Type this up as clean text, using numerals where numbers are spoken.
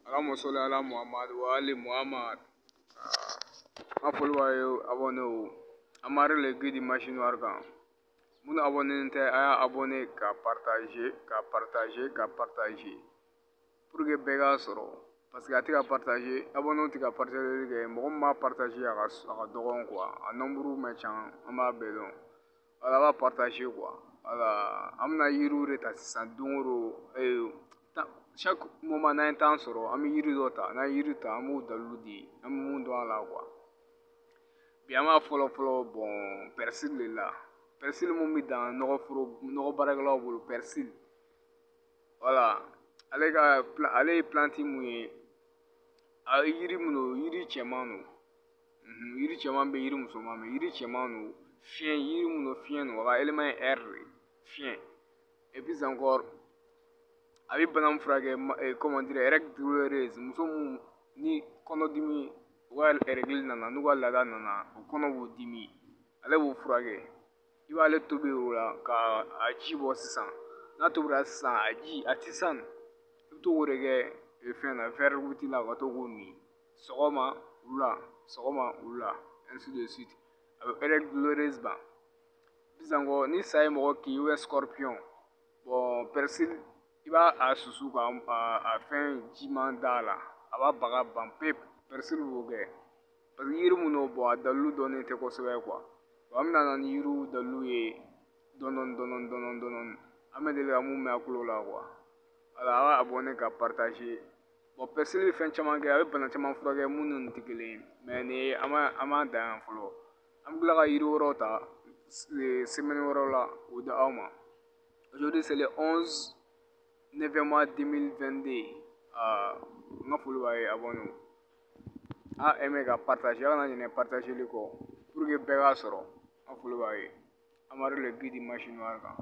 Allahumma salli ala Muhammad wa ali Muhammad. Ma foli b'a ye abonné o amari le guide machine kan mun abonné tɛ a y'a abonné ka partager pour que bɛɛ k'a sɔrɔ parce que a tɛ ka partager abonné tɛ ka partager kɛ mɔgɔ min b'a partager a ka dɔgɔn quoi a nombre man ca an b'a bɛɛ dɔn wala a b'a partager quoi wala an bɛna yiriw de ta sisan don o don chaque moment n'an ye temps sɔrɔ an bɛ yiri dɔ ta n'an ye yiri ta an b'o dalilu di an bɛ mun dɔn a la quoi bi an b'a fɔlɔ bon persil de la persil mun bɛ dan nɔgɔ baarakɛlaw bolo persil voilà ale ye planti mun ye a ye yiri mun don yiri cɛman don yiri cɛman bɛ yiri musoman bɛ yiri cɛman don fiɲɛ yiri mun don fiɲɛ don a ka élément ye air de fiɲɛ et puis encore a bɛ bana min furakɛ comment dire règle douloureuse muso mun ni kɔnɔdimi u ka règle nana n'u ka laada nana o kɔnɔ b'u dimi ale b'o furakɛ i b'ale tobi o la ka a ji bɔ sisan n'a tobira sisan a ti san i bɛ to k'o de kɛ fɛn na verre la ka to k'o min sɔgɔma wula ainsi de suite a bɛ règle douloureuse ban sisan kɔ ni sa ye mɔgɔ kin ou bien scorpion bon persil i b'a susu ka a fɛn jiman da la a b'a baga ban pewu persil b'o kɛ parce que yiri mun don bon a dalilu dɔnnen tɛ kosɛbɛ quoi bon an bɛna na ni yiriw dalilu ye dɔɔni an bɛ deli ka mun mɛn a tulo la quoi wala a b'a abonné ka partager bon persil bɛ fɛn caman kɛ a bɛ bana caman furakɛ mun ni nin tɛ kelen ye mais nin ye an b'a dan yan fɔlɔ an bɛ tila ka yiri wɛrɛw ta semaine wɛrɛw la k'o di aw ma aujourd'hui c'est le 11 novembre 2022 n ka foli b'a ye abonné a aimé ka partager a kana ɲinɛ partager li kɔ pour que bɛɛ k'a sɔrɔ n ka foli b'a ye amadu le guide machine kan